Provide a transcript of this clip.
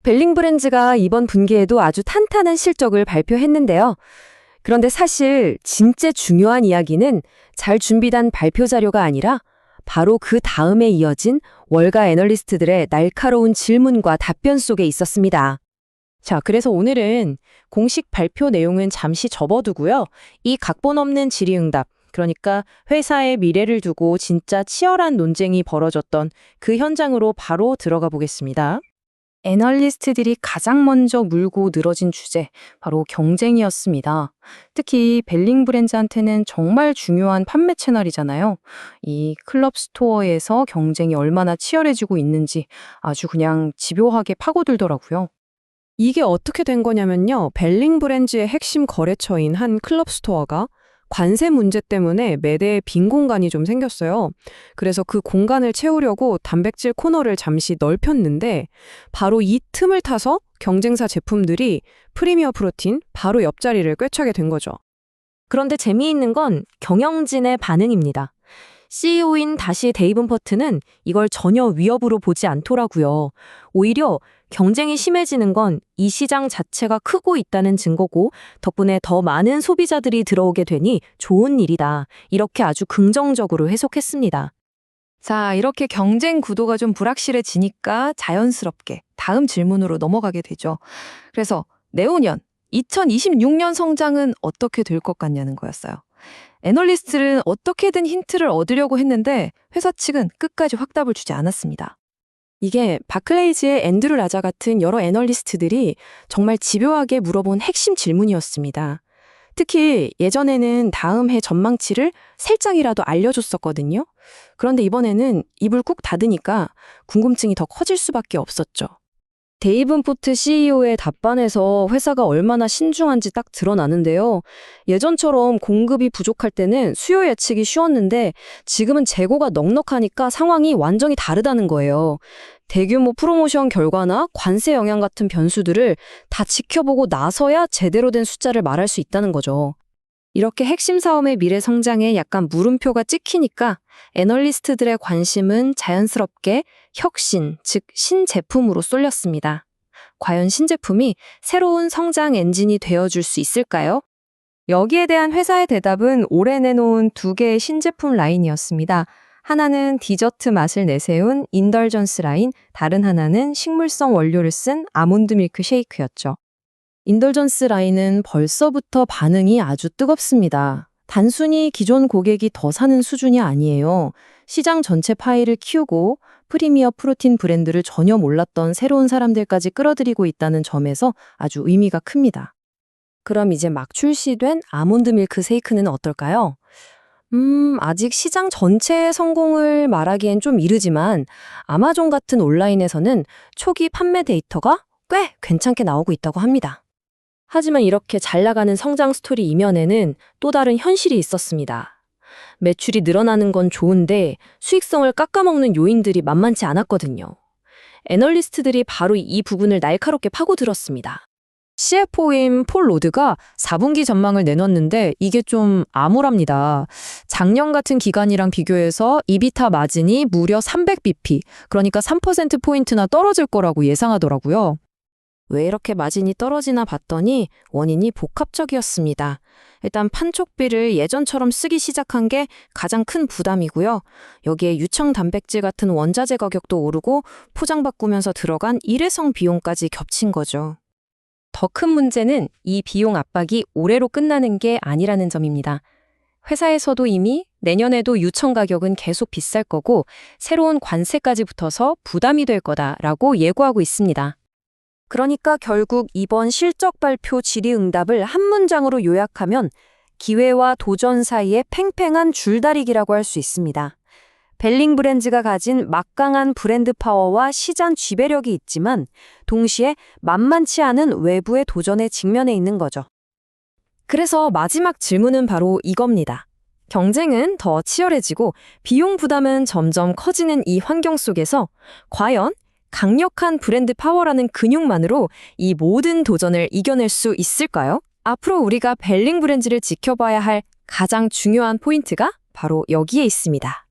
벨링 브랜즈가 이번 분기에도 아주 탄탄한 실적을 발표했는데요. 그런데 사실 진짜 중요한 이야기는 잘 준비된 발표 자료가 아니라 바로 그 다음에 이어진 월가 애널리스트들의 날카로운 질문과 답변 속에 있었습니다. 자, 그래서 오늘은 공식 발표 내용은 잠시 접어두고요. 이 각본 없는 질의응답, 그러니까 회사의 미래를 두고 진짜 치열한 논쟁이 벌어졌던 그 현장으로 바로 들어가 보겠습니다. 애널리스트들이 가장 먼저 물고 늘어진 주제, 바로 경쟁이었습니다. 특히 벨링 브랜즈한테는 정말 중요한 판매 채널이잖아요. 이 클럽 스토어에서 경쟁이 얼마나 치열해지고 있는지 아주 그냥 집요하게 파고들더라고요. 이게 어떻게 된 거냐면요. 벨링 브랜즈의 핵심 거래처인 한 클럽 스토어가 관세 문제 때문에 매대에 빈 공간이 좀 생겼어요. 그래서 그 공간을 채우려고 단백질 코너를 잠시 넓혔는데 바로 이 틈을 타서 경쟁사 제품들이 프리미어 프로틴 바로 옆자리를 꿰차게 된 거죠. 그런데 재미있는 건 경영진의 반응입니다. CEO인 다시 데이븐 퍼트는 이걸 전혀 위협으로 보지 않더라고요. 오히려 경쟁이 심해지는 건 이 시장 자체가 크고 있다는 증거고 덕분에 더 많은 소비자들이 들어오게 되니 좋은 일이다. 이렇게 아주 긍정적으로 해석했습니다. 자, 이렇게 경쟁 구도가 좀 불확실해지니까 자연스럽게 다음 질문으로 넘어가게 되죠. 그래서 내후년 2026년 성장은 어떻게 될 것 같냐는 거였어요. 애널리스트는 어떻게든 힌트를 얻으려고 했는데 회사 측은 끝까지 확답을 주지 않았습니다. 이게 바클레이즈의 앤드류 라자 같은 여러 애널리스트들이 정말 집요하게 물어본 핵심 질문이었습니다. 특히 예전에는 다음 해 전망치를 살짝이라도 알려줬었거든요. 그런데 이번에는 입을 꾹 닫으니까 궁금증이 더 커질 수밖에 없었죠. 데이븐 포트 CEO의 답변에서 회사가 얼마나 신중한지 딱 드러나는데요. 예전처럼 공급이 부족할 때는 수요 예측이 쉬웠는데 지금은 재고가 넉넉하니까 상황이 완전히 다르다는 거예요. 대규모 프로모션 결과나 관세 영향 같은 변수들을 다 지켜보고 나서야 제대로 된 숫자를 말할 수 있다는 거죠. 이렇게 핵심 사업의 미래 성장에 약간 물음표가 찍히니까 애널리스트들의 관심은 자연스럽게 혁신, 즉 신제품으로 쏠렸습니다. 과연 신제품이 새로운 성장 엔진이 되어줄 수 있을까요? 여기에 대한 회사의 대답은 올해 내놓은 2개의 신제품 라인이었습니다. 하나는 디저트 맛을 내세운 인덜전스 라인, 다른 하나는 식물성 원료를 쓴 아몬드 밀크 쉐이크였죠. 인덜전스 라인은 벌써부터 반응이 아주 뜨겁습니다. 단순히 기존 고객이 더 사는 수준이 아니에요. 시장 전체 파이를 키우고 프리미어 프로틴 브랜드를 전혀 몰랐던 새로운 사람들까지 끌어들이고 있다는 점에서 아주 의미가 큽니다. 그럼 이제 막 출시된 아몬드 밀크 쉐이크는 어떨까요? 아직 시장 전체의 성공을 말하기엔 좀 이르지만 아마존 같은 온라인에서는 초기 판매 데이터가 꽤 괜찮게 나오고 있다고 합니다. 하지만 이렇게 잘 나가는 성장 스토리 이면에는 또 다른 현실이 있었습니다. 매출이 늘어나는 건 좋은데 수익성을 깎아먹는 요인들이 만만치 않았거든요. 애널리스트들이 바로 이 부분을 날카롭게 파고들었습니다. CFO인 폴 로드가 4분기 전망을 내놨는데 이게 좀 암울합니다. 작년 같은 기간이랑 비교해서 이비타 마진이 무려 300bp, 그러니까 3%포인트나 떨어질 거라고 예상하더라고요. 왜 이렇게 마진이 떨어지나 봤더니 원인이 복합적이었습니다. 일단 판촉비를 예전처럼 쓰기 시작한 게 가장 큰 부담이고요. 여기에 유청 단백질 같은 원자재 가격도 오르고 포장 바꾸면서 들어간 일회성 비용까지 겹친 거죠. 더 큰 문제는 이 비용 압박이 올해로 끝나는 게 아니라는 점입니다. 회사에서도 이미 내년에도 유청 가격은 계속 비쌀 거고 새로운 관세까지 붙어서 부담이 될 거다라고 예고하고 있습니다. 그러니까 결국 이번 실적 발표 질의응답을 한 문장으로 요약하면 기회와 도전 사이의 팽팽한 줄다리기라고 할 수 있습니다. 벨링 브랜즈가 가진 막강한 브랜드 파워와 시장 지배력이 있지만 동시에 만만치 않은 외부의 도전에 직면해 있는 거죠. 그래서 마지막 질문은 바로 이겁니다. 경쟁은 더 치열해지고 비용 부담은 점점 커지는 이 환경 속에서 과연 강력한 브랜드 파워라는 근육만으로 이 모든 도전을 이겨낼 수 있을까요? 앞으로 우리가 벨링 브랜즈를 지켜봐야 할 가장 중요한 포인트가 바로 여기에 있습니다.